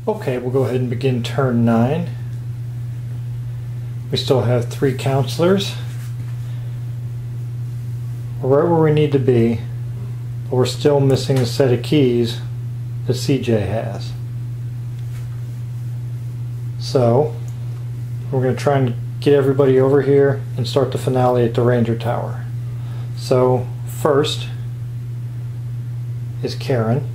Okay, we'll go ahead and begin turn 9. We still have 3 counselors. We're right where we need to be, but we're still missing a set of keys that CJ has. So, we're going to try and get everybody over here and start the finale at the Ranger Tower. So, first is Karen,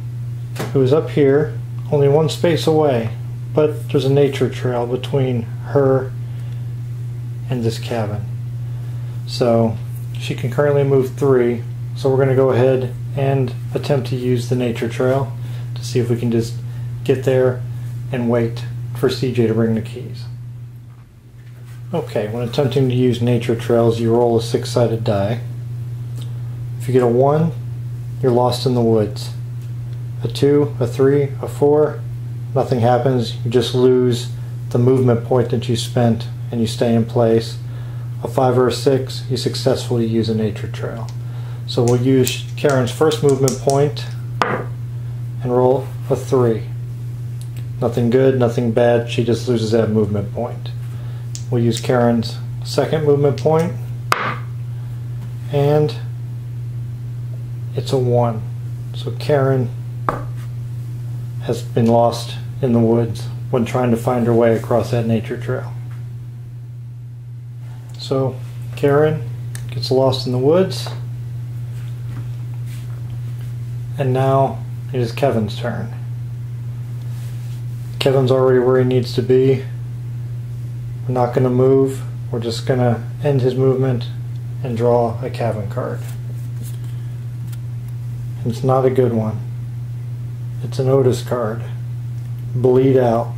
who is up here, only one space away, but there's a nature trail between her and this cabin. So she can currently move 3, so we're going to go ahead and attempt to use the nature trail to see if we can just get there and wait for CJ to bring the keys. Okay, when attempting to use nature trails, you roll a 6-sided die. If you get a 1, you're lost in the woods. A 2, a 3, a 4, nothing happens. You just lose the movement point that you spent and you stay in place. A 5 or a 6, you successfully use a nature trail. So we'll use Karen's first movement point and roll a 3. Nothing good, nothing bad, she just loses that movement point. We'll use Karen's second movement point, and it's a 1. So Karen has been lost in the woods when trying to find her way across that nature trail. So Karen gets lost in the woods, and now it is Kevin's turn. Kevin's already where he needs to be. We're not going to move, we're just going to end his movement and draw a cabin card. It's not a good one. It's an Otis card. Bleed out.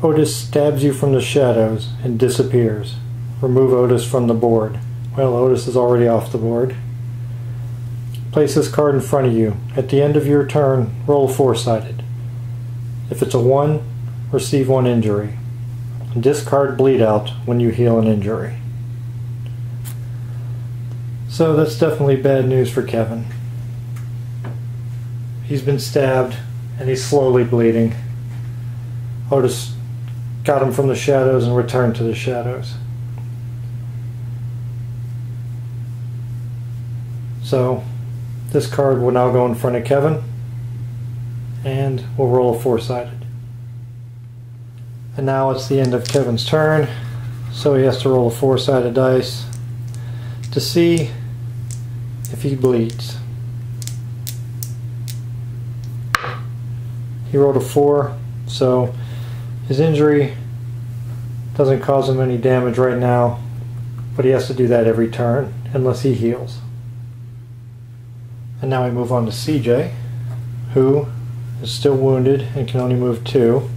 Otis stabs you from the shadows and disappears. Remove Otis from the board. Well, Otis is already off the board. Place this card in front of you. At the end of your turn, roll 4-sided. If it's a 1, receive 1 injury. Discard bleed out when you heal an injury. So that's definitely bad news for Kevin. He's been stabbed and he's slowly bleeding. Otis got him from the shadows and returned to the shadows. So this card will now go in front of Kevin, and we'll roll a 4-sided. And now it's the end of Kevin's turn, so he has to roll a 4-sided dice to see if he bleeds. He rolled a 4, so his injury doesn't cause him any damage right now, but he has to do that every turn unless he heals. And now we move on to CJ, who is still wounded and can only move 2.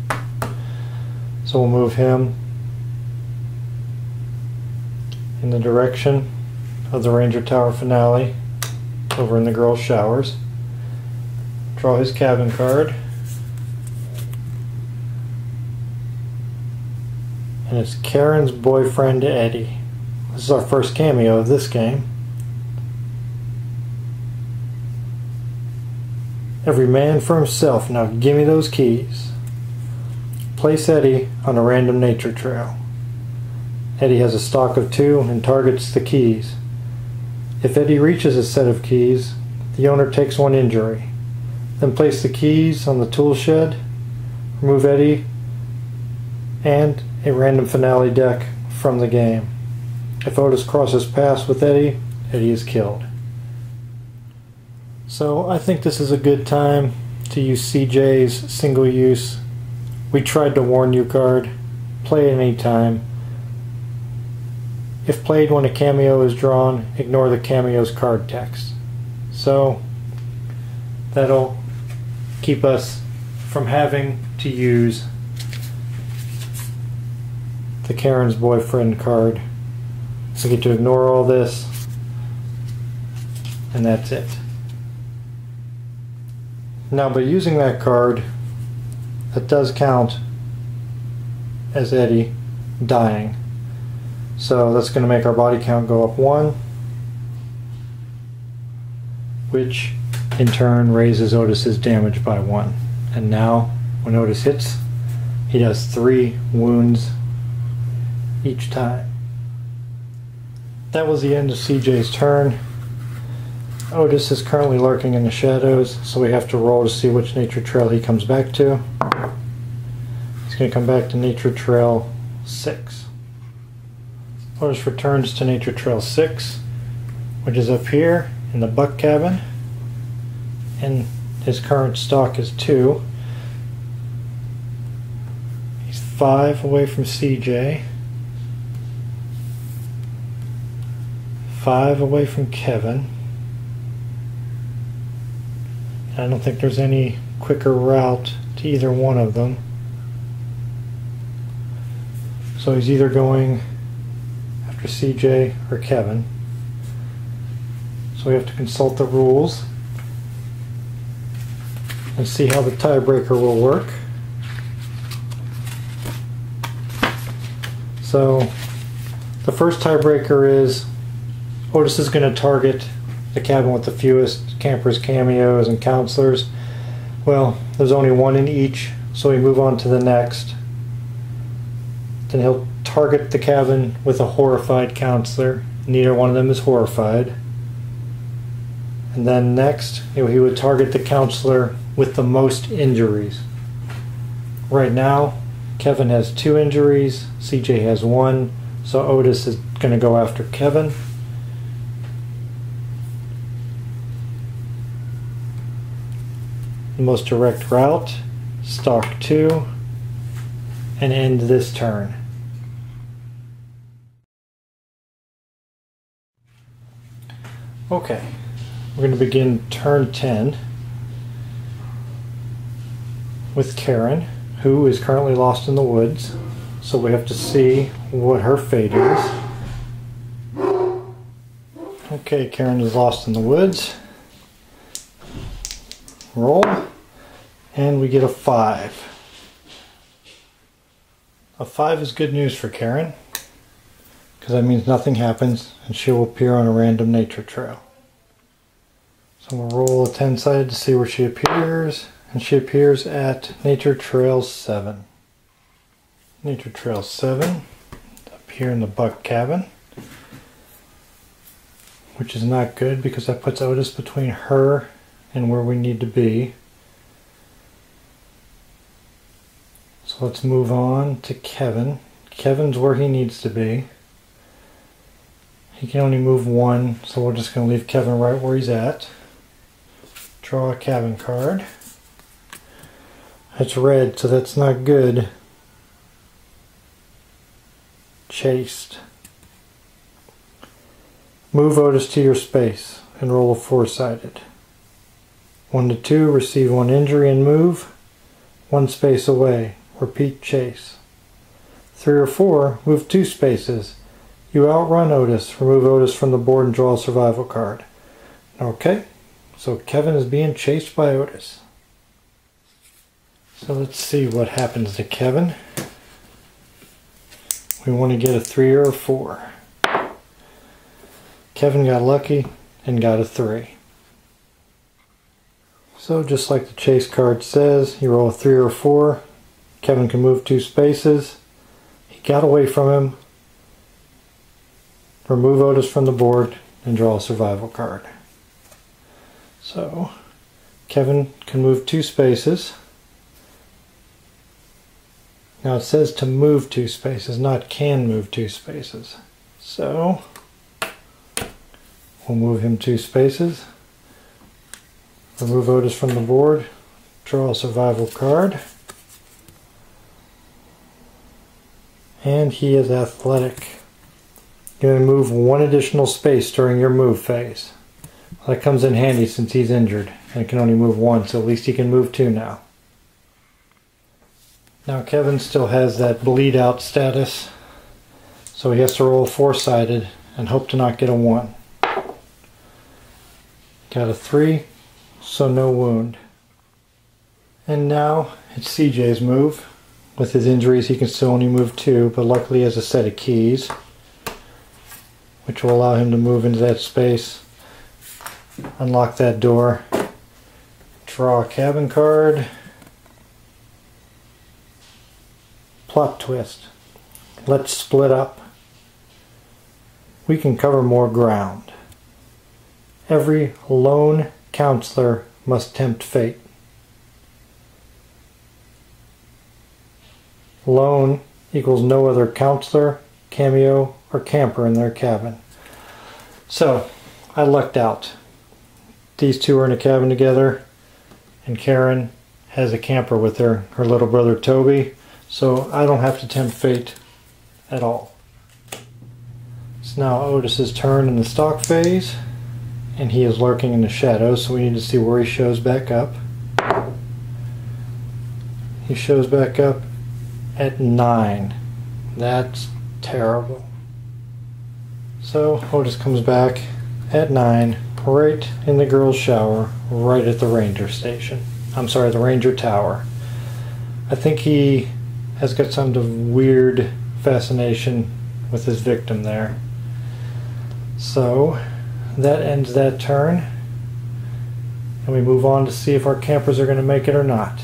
So we'll move him in the direction of the Ranger Tower finale over in the girls' showers. Draw his cabin card. And it's Karen's boyfriend, Eddie. This is our first cameo of this game. Every man for himself. Now give me those keys. Place Eddie on a random nature trail. Eddie has a stock of 2 and targets the keys. If Eddie reaches a set of keys, the owner takes 1 injury. Then place the keys on the tool shed, remove Eddie, and a random finale deck from the game. If Otis crosses paths with Eddie, Eddie is killed. So I think this is a good time to use CJ's single use "We tried to warn you" card. Play at any time. If played when a cameo is drawn, ignore the cameo's card text. So that'll keep us from having to use the Karen's boyfriend card. So we get to ignore all this, and that's it. Now, by using that card, that does count as Eddie dying. So that's going to make our body count go up 1, which in turn raises Otis's damage by 1. And now when Otis hits, he does 3 wounds each time. That was the end of CJ's turn. Otis is currently lurking in the shadows, so we have to roll to see which nature trail he comes back to. He's going to come back to nature trail 6. Otis returns to nature trail 6, which is up here in the buck cabin, and his current stock is 2. He's 5 away from CJ, 5 away from Kevin. I don't think there's any quicker route to either one of them. So he's either going after CJ or Kevin. So we have to consult the rules and see how the tiebreaker will work. So the first tiebreaker is Otis is going to target the cabin with the fewest campers, cameos, and counselors. Well, there's only 1 in each, so we move on to the next. Then he'll target the cabin with a horrified counselor. Neither one of them is horrified. And then next, he would target the counselor with the most injuries. Right now, Kevin has 2 injuries, CJ has 1, so Otis is going to go after Kevin. The most direct route, stock 2, and end this turn. Okay, we're going to begin turn 10 with Karen, who is currently lost in the woods, so we have to see what her fate is. Okay, Karen is lost in the woods. Roll, and we get a 5. A 5 is good news for Karen, because that means nothing happens and she will appear on a random nature trail. So we'll roll a 10-sided to see where she appears, and she appears at nature trail 7. Nature trail 7, up here in the buck cabin, which is not good because that puts Otis between her and where we need to be. So let's move on to Kevin. Kevin's where he needs to be. He can only move 1, so we're just going to leave Kevin right where he's at. Draw a cabin card. It's red, so that's not good. Chased. Move Otis to your space and roll a 4-sided. 1 to 2, receive 1 injury and move. 1 space away, repeat chase. 3 or 4, move 2 spaces. You outrun Otis, remove Otis from the board and draw a survival card. Okay, so Kevin is being chased by Otis. So let's see what happens to Kevin. We want to get a 3 or a 4. Kevin got lucky and got a 3. So just like the chase card says, you roll a 3 or a 4. Kevin can move 2 spaces. He got away from him. Remove Otis from the board and draw a survival card. So Kevin can move 2 spaces. Now it says to move 2 spaces, not can move 2 spaces. So we'll move him 2 spaces. Remove Otis from the board, draw a survival card, and he is athletic. You're going to move 1 additional space during your move phase. Well, that comes in handy since he's injured and can only move 1, so at least he can move 2 now. Now Kevin still has that bleed out status, so he has to roll a 4-sided and hope to not get a 1. Got a 3. So no wound. And now it's CJ's move. With his injuries he can still only move 2, but luckily he has a set of keys, which will allow him to move into that space, unlock that door, draw a cabin card, plot twist. Let's split up. We can cover more ground. Every lone counselor must tempt fate. Lone equals no other counselor, cameo, or camper in their cabin. So, I lucked out. These two are in a cabin together, and Karen has a camper with her little brother Toby, so I don't have to tempt fate at all. It's now Otis's turn in the stalk phase, and he is lurking in the shadows, so we need to see where he shows back up. He shows back up at 9. That's terrible. So Otis comes back at 9, right in the girls' shower, right at the ranger station. I'm sorry, the ranger tower. I think he has got some weird fascination with his victim there. So that ends that turn, and we move on to see if our campers are going to make it or not.